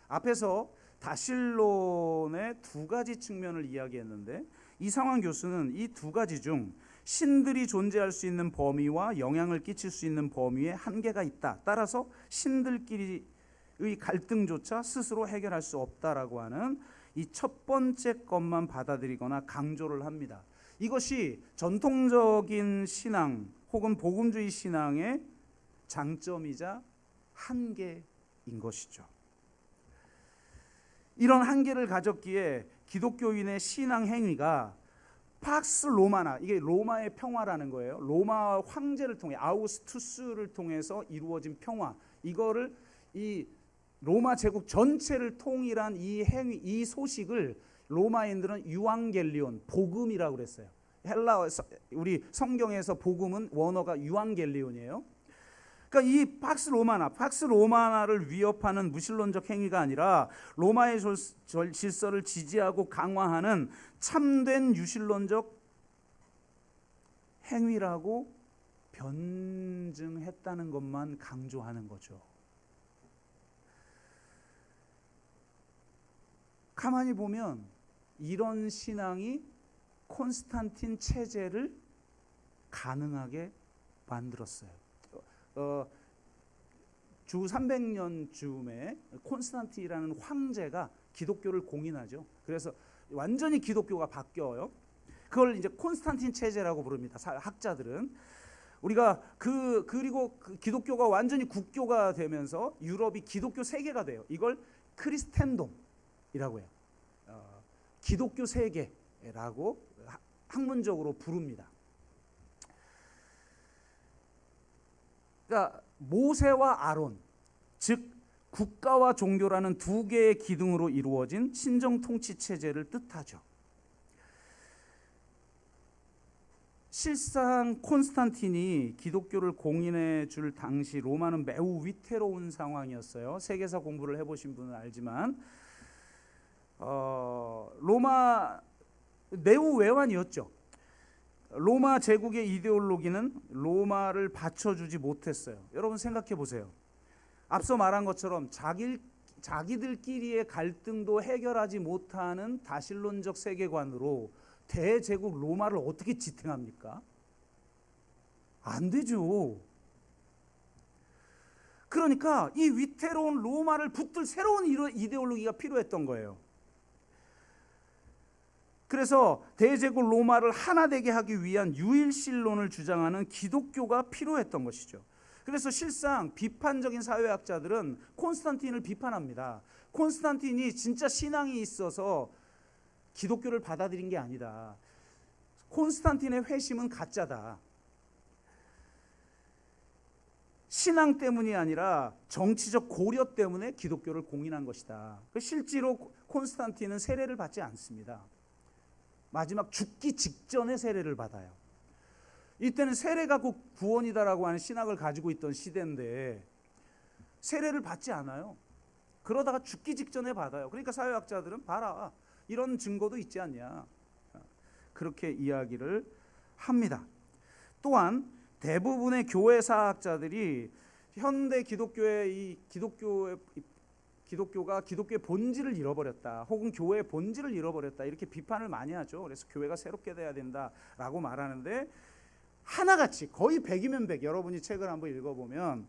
앞에서 다실론의 두 가지 측면을 이야기했는데 이상환 교수는 이 두 가지 중 신들이 존재할 수 있는 범위와 영향을 끼칠 수 있는 범위에 한계가 있다. 따라서 신들끼리의 갈등조차 스스로 해결할 수 없다라고 하는 이 첫 번째 것만 받아들이거나 강조를 합니다. 이것이 전통적인 신앙 혹은 복음주의 신앙의 장점이자 한계인 것이죠. 이런 한계를 가졌기에 기독교인의 신앙 행위가 팍스 로마나, 이게 로마의 평화라는 거예요. 로마 황제를 통해, 아우구스투스를 통해서 이루어진 평화, 이거를 이 로마 제국 전체를 통일한 이 행위, 이 소식을 로마인들은 유앙겔리온, 복음이라고 그랬어요. 우리 성경에서 복음은 원어가 유앙겔리온이에요. 그러니까 이 팍스 로마나를 위협하는 무신론적 행위가 아니라 로마의 질서를 지지하고 강화하는 참된 유신론적 행위라고 변증했다는 것만 강조하는 거죠. 가만히 보면 이런 신앙이 콘스탄틴 체제를 가능하게 만들었어요. 주 300년쯤에 콘스탄틴이라는 황제가 기독교를 공인하죠. 그래서 완전히 기독교가 바뀌어요. 그걸 이제 콘스탄틴 체제라고 부릅니다. 학자들은. 우리가 그리고 기독교가 완전히 국교가 되면서 유럽이 기독교 세계가 돼요. 이걸 크리스텐돔이라고 해요. 기독교 세계라고 학문적으로 부릅니다. 그러니까 모세와 아론, 즉 국가와 종교라는 두 개의 기둥으로 이루어진 신정 통치 체제를 뜻하죠. 실상 콘스탄틴이 기독교를 공인해 줄 당시 로마는 매우 위태로운 상황이었어요. 세계사 공부를 해보신 분은 알지만 로마 매우 외환이었죠. 로마 제국의 이데올로기는 로마를 받쳐주지 못했어요. 여러분 생각해 보세요. 앞서 말한 것처럼 자기들끼리의 갈등도 해결하지 못하는 다신론적 세계관으로 대제국 로마를 어떻게 지탱합니까? 안 되죠. 그러니까 이 위태로운 로마를 붙들 새로운 이데올로기가 필요했던 거예요. 그래서 대제국 로마를 하나 되게 하기 위한 유일신론을 주장하는 기독교가 필요했던 것이죠. 그래서 실상 비판적인 사회학자들은 콘스탄틴을 비판합니다. 콘스탄틴이 진짜 신앙이 있어서 기독교를 받아들인 게 아니다. 콘스탄틴의 회심은 가짜다. 신앙 때문이 아니라 정치적 고려 때문에 기독교를 공인한 것이다. 실제로 콘스탄틴은 세례를 받지 않습니다. 마지막 죽기 직전에 세례를 받아요. 이때는 세례가 곧 구원이다라고 하는 신학을 가지고 있던 시대인데 세례를 받지 않아요. 그러다가 죽기 직전에 받아요. 그러니까 사회학자들은 봐라, 이런 증거도 있지 않냐, 그렇게 이야기를 합니다. 또한 대부분의 교회사학자들이 현대 기독교의 기독교가 기독교의 본질을 잃어버렸다, 혹은 교회의 본질을 잃어버렸다, 이렇게 비판을 많이 하죠. 그래서 교회가 새롭게 돼야 된다라고 말하는데 하나같이 거의 100이면 100, 여러분이 책을 한번 읽어보면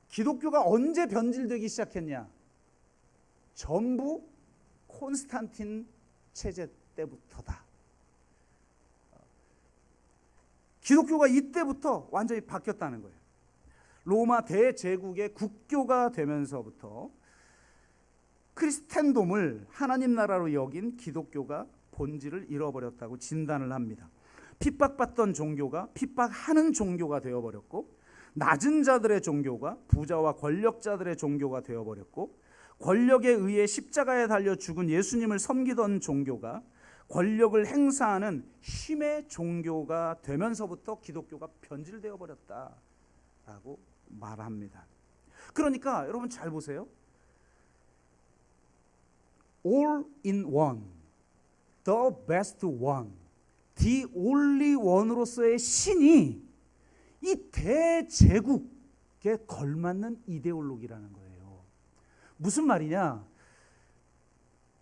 기독교가 언제 변질되기 시작했냐? 전부 콘스탄틴 체제 때부터다. 기독교가 이때부터 완전히 바뀌었다는 거예요. 로마 대제국의 국교가 되면서부터 크리스텐돔을 하나님 나라로 여긴 기독교가 본질을 잃어버렸다고 진단을 합니다. 핍박받던 종교가 핍박하는 종교가 되어버렸고, 낮은 자들의 종교가 부자와 권력자들의 종교가 되어버렸고, 권력에 의해 십자가에 달려 죽은 예수님을 섬기던 종교가 권력을 행사하는 힘의 종교가 되면서부터 기독교가 변질되어 버렸다라고 말합니다. 그러니까 여러분 잘 보세요. All in one, the best one, the only one으로서의 신이 이 대제국에 걸맞는 이데올로기라는 거예요. 무슨 말이냐?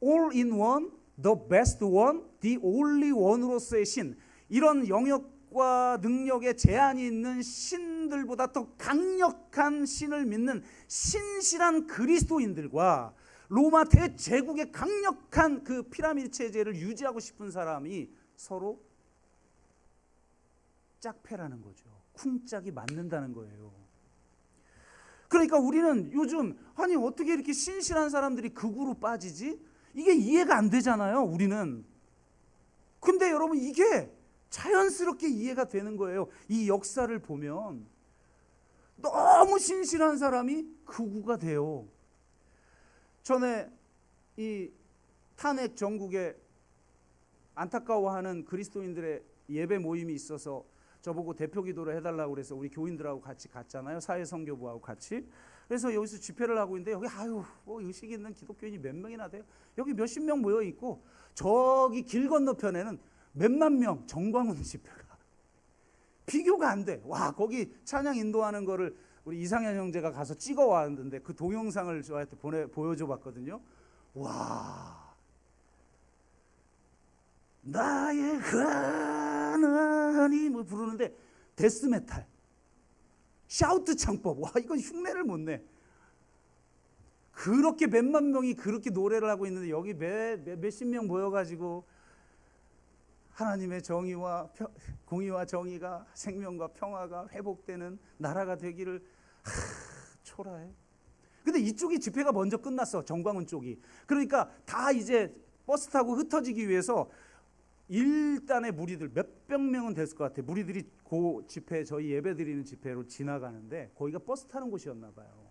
All in one, the best one, the only one으로서의 신, 이런 영역과 능력에 제한이 있는 신 신들보다 더 강력한 신을 믿는 신실한 그리스도인들과 로마 대제국의 강력한 그 피라미드 체제를 유지하고 싶은 사람이 서로 짝패라는 거죠. 쿵짝이 맞는다는 거예요. 그러니까 우리는 요즘 아니 어떻게 이렇게 신실한 사람들이 극으로 빠지지? 이게 이해가 안 되잖아요, 우리는. 근데 여러분 이게 자연스럽게 이해가 되는 거예요. 이 역사를 보면 너무 신실한 사람이 극우가 돼요. 전에 이 탄핵 전국에 안타까워하는 그리스도인들의 예배 모임이 있어서 저보고 대표 기도를 해달라고 그래서 우리 교인들하고 같이 갔잖아요. 사회선교부하고 같이. 그래서 여기서 집회를 하고 있는데 여기 뭐 의식 있는 기독교인이 몇 명이나 돼요. 여기 몇십 명 모여 있고 저기 길 건너편에는 몇만 명 정광훈 집회가 비교가 안 돼. 와, 거기 찬양 인도하는 거를 우리 이상현 형제가 가서 찍어 왔는데 그 동영상을 저한테 보여줘 봤거든요. 와, 나의 하나님 부르는데 데스메탈, 샤우트 창법. 와, 이건 흉내를 못 내. 그렇게 몇만 명이 그렇게 노래를 하고 있는데 여기 몇십 명 모여가지고 하나님의 정의와 공의와 정의가 생명과 평화가 회복되는 나라가 되기를 초라해. 근데 이쪽이 집회가 먼저 끝났어. 정광훈 쪽이. 그러니까 다 이제 버스 타고 흩어지기 위해서 일단의 무리들 몇백 명은 됐을 것 같아. 무리들이 그 집회, 저희 예배 드리는 집회로 지나가는데 거기가 버스 타는 곳이었나 봐요.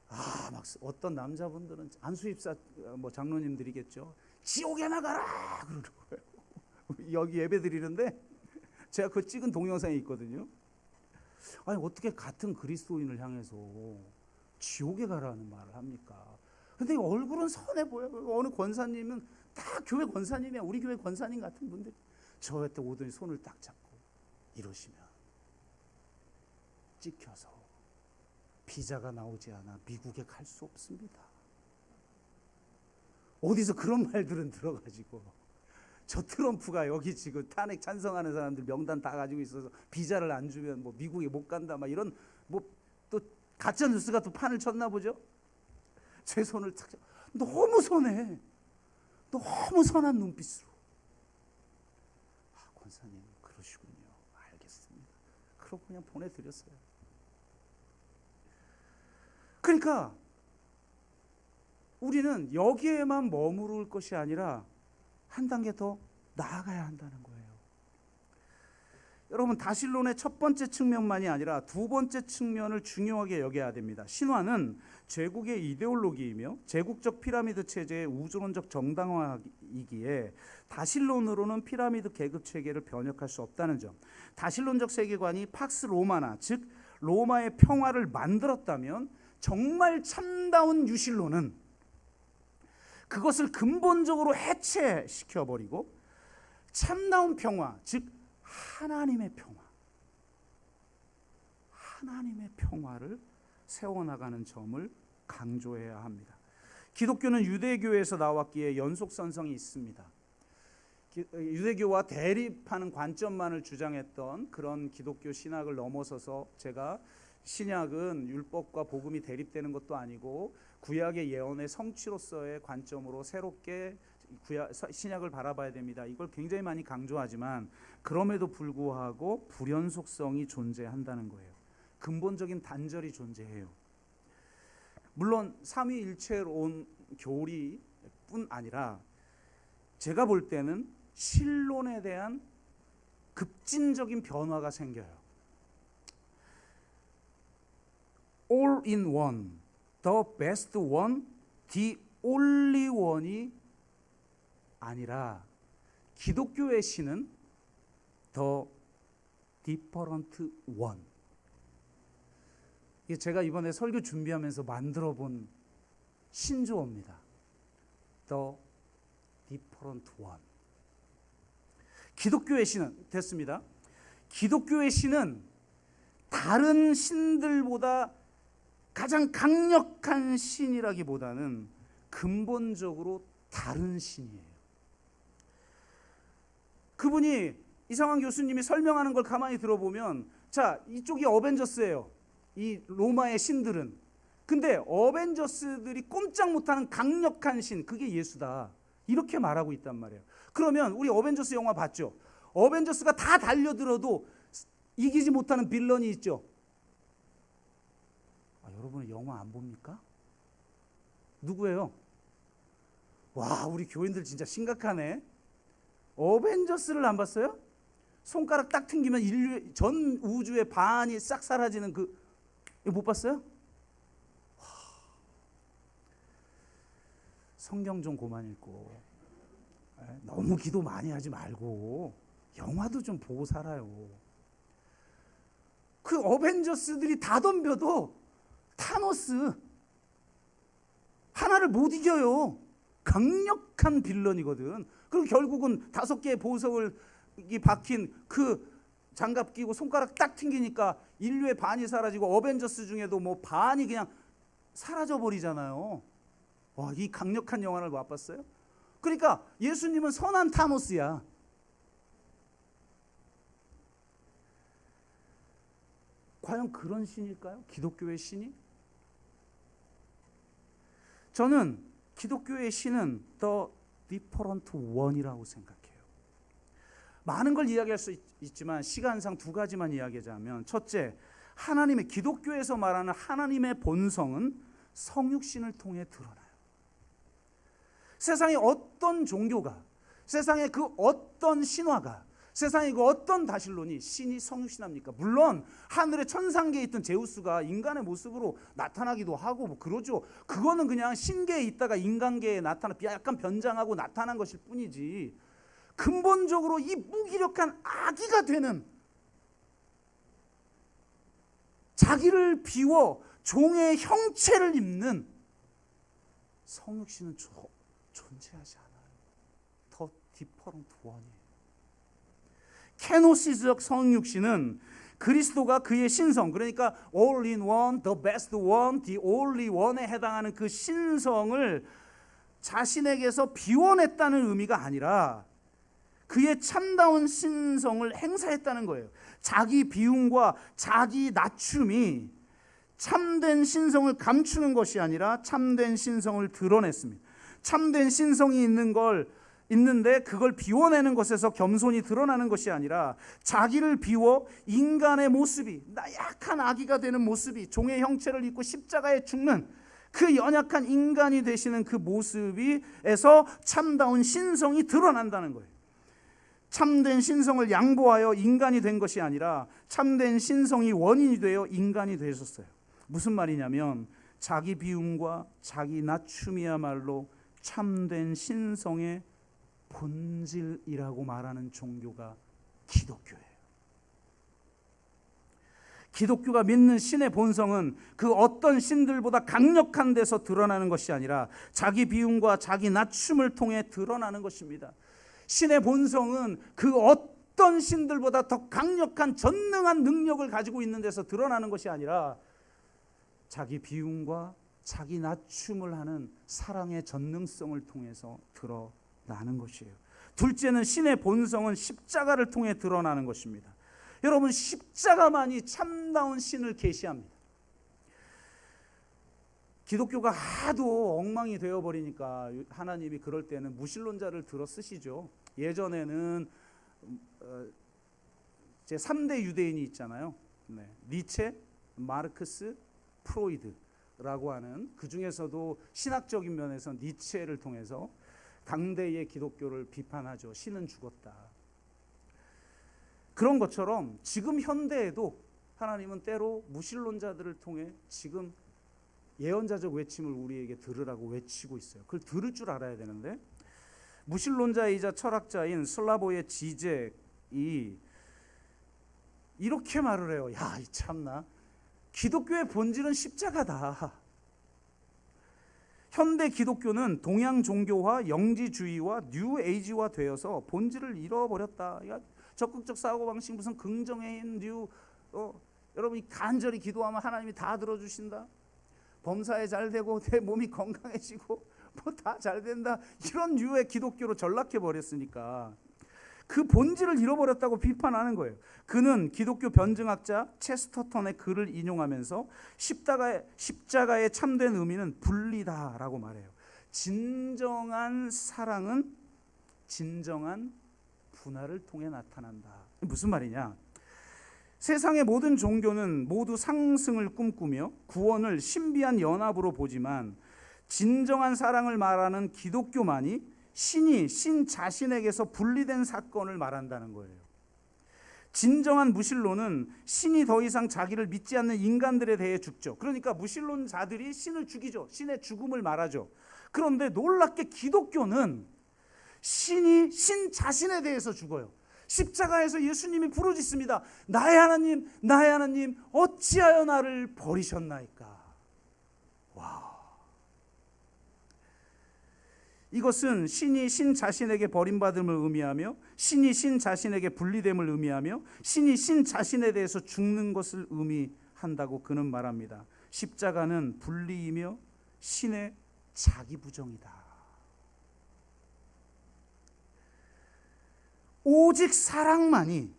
막 어떤 남자분들은 안수입사 뭐 장로님들이겠죠. 지옥에 나가라 그러는 거예요. 여기 예배 드리는데 제가 그 찍은 동영상이 있거든요. 아니 어떻게 같은 그리스도인을 향해서 지옥에 가라는 말을 합니까? 근데 얼굴은 선해 보여. 어느 권사님은 다 교회 권사님이야. 우리 교회 권사님 같은 분들 저한테 오더니 손을 딱 잡고 이러시면 찍혀서 비자가 나오지 않아 미국에 갈 수 없습니다. 어디서 그런 말들은 들어가지고 저 트럼프가 여기 지금 탄핵 찬성하는 사람들 명단 다 가지고 있어서 비자를 안 주면 뭐 미국에 못 간다 막 이런 뭐 또 가짜 뉴스가 또 판을 쳤나 보죠. 제 손을 탁 잡고 너무 선해. 너무 선한 눈빛으로. 권사님 그러시군요. 알겠습니다. 그러고 그냥 보내드렸어요. 그러니까 우리는 여기에만 머무를 것이 아니라 한 단계 더 나아가야 한다는 거예요. 여러분 다실론의 첫 번째 측면만이 아니라 두 번째 측면을 중요하게 여겨야 됩니다. 신화는 제국의 이데올로기이며 제국적 피라미드 체제의 우주론적 정당화이기에 다실론으로는 피라미드 계급 체계를 변혁할 수 없다는 점. 다실론적 세계관이 팍스 로마나 즉 로마의 평화를 만들었다면 정말 참다운 유실론은 그것을 근본적으로 해체시켜버리고 참다운 평화, 즉 하나님의 평화를 세워나가는 점을 강조해야 합니다. 기독교는 유대교에서 나왔기에 연속선성이 있습니다. 유대교와 대립하는 관점만을 주장했던 그런 기독교 신학을 넘어서서 제가 신약은 율법과 복음이 대립되는 것도 아니고 구약의 예언의 성취로서의 관점으로 새롭게 신약을 바라봐야 됩니다. 이걸 굉장히 많이 강조하지만 그럼에도 불구하고 불연속성이 존재한다는 거예요. 근본적인 단절이 존재해요. 물론 삼위일체론 교리뿐 아니라 제가 볼 때는 신론에 대한 급진적인 변화가 생겨요. All in one, the best one, the only one이 아니라 기독교의 신은 the different one. 이게 제가 이번에 설교 준비하면서 만들어 본 신조어입니다. The different one. 기독교의 신은 됐습니다. 기독교의 신은 다른 신들보다 가장 강력한 신이라기보다는 근본적으로 다른 신이에요. 그분이 이상환 교수님이 설명하는 걸 가만히 들어보면 자, 이쪽이 어벤져스예요. 이 로마의 신들은. 근데 어벤져스들이 꼼짝 못하는 강력한 신, 그게 예수다. 이렇게 말하고 있단 말이에요. 그러면 우리 어벤져스 영화 봤죠? 어벤져스가 다 달려들어도 이기지 못하는 빌런이 있죠. 여러분은 영화 안 봅니까? 누구예요? 와, 우리 교인들 진짜 심각하네. 어벤져스를 안 봤어요? 손가락 딱 튕기면 인류 전 우주의 반이 싹 사라지는 이거 못 봤어요? 성경 좀 그만 읽고, 너무 기도 많이 하지 말고 영화도 좀 보고 살아요. 그 어벤져스들이 다 덤벼도 타노스 하나를 못 이겨요. 강력한 빌런이거든. 그리고 결국은 5개의 보석을 박힌 그 장갑 끼고 손가락 딱 튕기니까 인류의 반이 사라지고 어벤져스 중에도 뭐 반이 그냥 사라져 버리잖아요. 와, 이 강력한 영화를 못 봤어요? 그러니까 예수님은 선한 타노스야. 과연 그런 신일까요? 기독교의 신이? 저는 기독교의 신은 The Different One이라고 생각해요. 많은 걸 이야기할 수 있지만 시간상 2가지만 이야기하자면, 첫째, 하나님의 기독교에서 말하는 하나님의 본성은 성육신을 통해 드러나요. 세상의 어떤 종교가, 세상의 그 어떤 신화가, 세상의 그 어떤 다신론이 신이 성육신합니까? 물론 하늘의 천상계에 있던 제우스가 인간의 모습으로 나타나기도 하고 뭐 그러죠. 그거는 그냥 신계에 있다가 인간계에 약간 변장하고 나타난 것일 뿐이지, 근본적으로 이 무기력한 아기가 되는, 자기를 비워 종의 형체를 입는 성육신은 존재하지 않아요. 더 디퍼런트 원이에요. 케노시스적 성육신은 그리스도가 그의 신성, 그러니까 all in one, the best one, the only one에 해당하는 그 신성을 자신에게서 비워냈다는 의미가 아니라 그의 참다운 신성을 행사했다는 거예요. 자기 비움과 자기 낮춤이 참된 신성을 감추는 것이 아니라 참된 신성을 드러냈습니다. 참된 신성이 있는데 그걸 비워내는 것에서 겸손이 드러나는 것이 아니라 자기를 비워 인간의 모습이, 나약한 아기가 되는 모습이, 종의 형체를 입고 십자가에 죽는 그 연약한 인간이 되시는 그 모습에서 참다운 신성이 드러난다는 거예요. 참된 신성을 양보하여 인간이 된 것이 아니라 참된 신성이 원인이 되어 인간이 되셨어요. 무슨 말이냐면 자기 비움과 자기 낮춤이야말로 참된 신성의 본질이라고 말하는 종교가 기독교예요. 기독교가 믿는 신의 본성은 그 어떤 신들보다 강력한 데서 드러나는 것이 아니라 자기 비움과 자기 낮춤을 통해 드러나는 것입니다. 신의 본성은 그 어떤 신들보다 더 강력한 전능한 능력을 가지고 있는 데서 드러나는 것이 아니라 자기 비움과 자기 낮춤을 하는 사랑의 전능성을 통해서 드러나는 것이에요. 둘째는 신의 본성은 십자가를 통해 드러나는 것입니다. 여러분, 십자가만이 참다운 신을 계시합니다. 기독교가 하도 엉망이 되어버리니까 하나님이 그럴 때는 무신론자를 들어 쓰시죠. 예전에는 제 3대 유대인이 있잖아요. 니체, 마르크스, 프로이드라고 하는, 그 중에서도 신학적인 면에서 니체를 통해서 당대의 기독교를 비판하죠. 신은 죽었다. 그런 것처럼 지금 현대에도 하나님은 때로 무신론자들을 통해 지금 예언자적 외침을 우리에게 들으라고 외치고 있어요. 그걸 들을 줄 알아야 되는데, 무신론자이자 철학자인 슬라보의 지젝이 이렇게 말을 해요. 야, 참나, 기독교의 본질은 십자가다. 현대 기독교는 동양 종교화, 영지주의와 뉴에이지화 되어서 본질을 잃어버렸다. 적극적 사고방식, 무슨 긍정의 여러분이 간절히 기도하면 하나님이 다 들어주신다. 범사에 잘 되고 내 몸이 건강해지고 뭐 다 잘 된다. 이런 류의 기독교로 전락해 버렸으니까 그 본질을 잃어버렸다고 비판하는 거예요. 그는 기독교 변증학자 체스터턴의 글을 인용하면서 십자가의 참된 의미는 분리다라고 말해요. 진정한 사랑은 진정한 분할을 통해 나타난다. 무슨 말이냐? 세상의 모든 종교는 모두 상승을 꿈꾸며 구원을 신비한 연합으로 보지만 진정한 사랑을 말하는 기독교만이 신이 신 자신에게서 분리된 사건을 말한다는 거예요. 진정한 무신론은 신이 더 이상 자기를 믿지 않는 인간들에 대해 죽죠. 그러니까 무신론자들이 신을 죽이죠. 신의 죽음을 말하죠. 그런데 놀랍게 기독교는 신이 신 자신에 대해서 죽어요. 십자가에서 예수님이 부르짖습니다. 나의 하나님 어찌하여 나를 버리셨나이까. 와. 이것은 신이 신 자신에게 버림받음을 의미하며 신이 신 자신에게 분리됨을 의미하며 신이 신 자신에 대해서 죽는 것을 의미한다고 그는 말합니다. 십자가는 분리이며 신의 자기 부정이다. 오직 사랑만이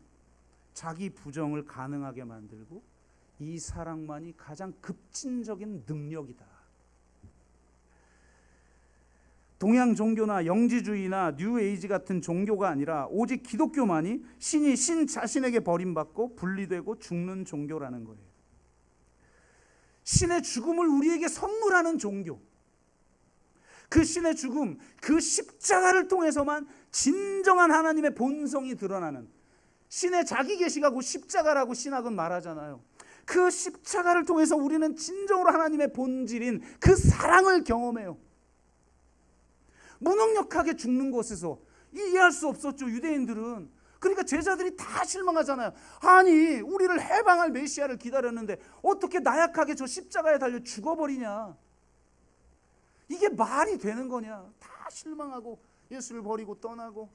자기 부정을 가능하게 만들고 이 사랑만이 가장 급진적인 능력이다. 동양 종교나 영지주의나 뉴에이지 같은 종교가 아니라 오직 기독교만이 신이 신 자신에게 버림받고 분리되고 죽는 종교라는 거예요. 신의 죽음을 우리에게 선물하는 종교. 그 신의 죽음, 그 십자가를 통해서만 진정한 하나님의 본성이 드러나는, 신의 자기 계시가 곧 십자가라고 신학은 말하잖아요. 그 십자가를 통해서 우리는 진정으로 하나님의 본질인 그 사랑을 경험해요. 무능력하게 죽는 것에서 이해할 수 없었죠, 유대인들은. 그러니까 제자들이 다 실망하잖아요. 아니, 우리를 해방할 메시아를 기다렸는데 어떻게 나약하게 저 십자가에 달려 죽어버리냐. 이게 말이 되는 거냐. 다 실망하고 예수를 버리고 떠나고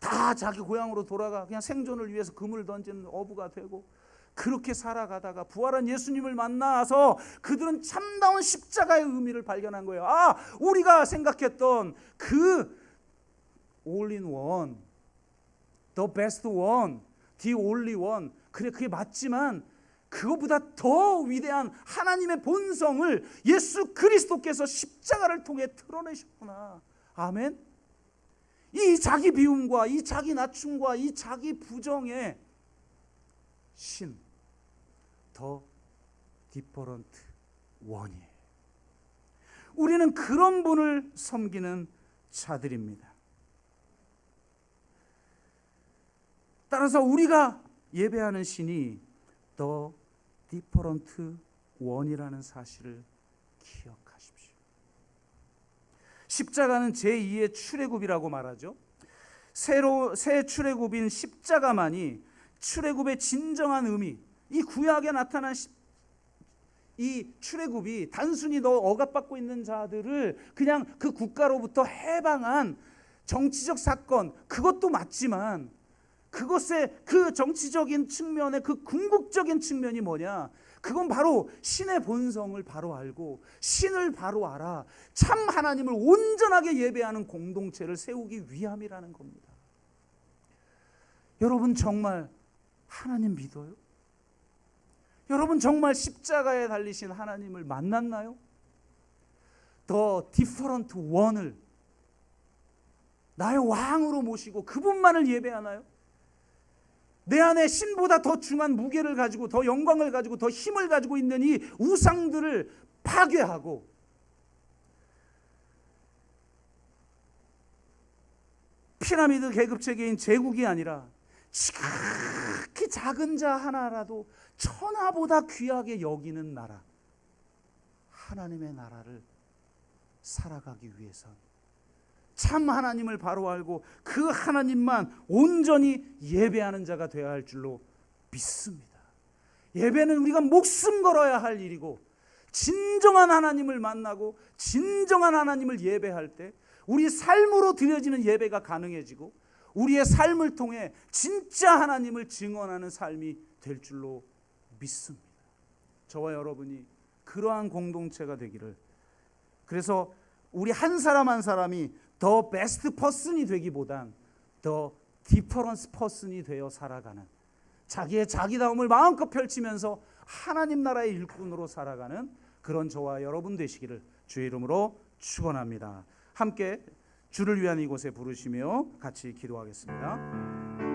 다 자기 고향으로 돌아가 그냥 생존을 위해서 금을 던지는 어부가 되고 그렇게 살아가다가 부활한 예수님을 만나서 그들은 참다운 십자가의 의미를 발견한 거예요. 아, 우리가 생각했던 그 all in one, the best one, the only one, 그래 그게 맞지만 그것보다 더 위대한 하나님의 본성을 예수 그리스도께서 십자가를 통해 드러내셨구나. 아멘. 이 자기 비움과 이 자기 낮춤과 이 자기 부정의 신, 더 디퍼런트 원이에요. 우리는 그런 분을 섬기는 자들입니다. 따라서 우리가 예배하는 신이 더 디퍼런트 원이라는 사실을 기억하십시오. 십자가는 제2의 출애굽이라고 말하죠. 새 출애굽인 십자가만이 출애굽의 진정한 의미, 이 구약에 나타난 이 출애굽이 단순히 너 억압받고 있는 자들을 그냥 그 국가로부터 해방한 정치적 사건, 그것도 맞지만 그것의 그 정치적인 측면의 그 궁극적인 측면이 뭐냐? 그건 바로 신의 본성을 바로 알고 신을 바로 알아 참 하나님을 온전하게 예배하는 공동체를 세우기 위함이라는 겁니다. 여러분 정말 하나님 믿어요? 여러분 정말 십자가에 달리신 하나님을 만났나요? 더 디퍼런트 원을 나의 왕으로 모시고 그분만을 예배하나요? 내 안에 신보다 더 중한 무게를 가지고 더 영광을 가지고 더 힘을 가지고 있는 이 우상들을 파괴하고 피라미드 계급 체계인 제국이 아니라 지극히 작은 자 하나라도 천하보다 귀하게 여기는 나라, 하나님의 나라를 살아가기 위해선 참 하나님을 바로 알고 그 하나님만 온전히 예배하는 자가 되어야 할 줄로 믿습니다. 예배는 우리가 목숨 걸어야 할 일이고 진정한 하나님을 만나고 진정한 하나님을 예배할 때 우리 삶으로 드려지는 예배가 가능해지고 우리의 삶을 통해 진짜 하나님을 증언하는 삶이 될 줄로 믿습니다. 저와 여러분이 그러한 공동체가 되기를, 그래서 우리 한 사람 한 사람이 더 베스트 퍼슨이 되기보단 더 디퍼런스 퍼슨이 되어 살아가는, 자기의 자기다움을 마음껏 펼치면서 하나님 나라의 일꾼으로 살아가는 그런 저와 여러분 되시기를 주의 이름으로 축원합니다. 함께 주를 위한 이곳에 부르시며 같이 기도하겠습니다.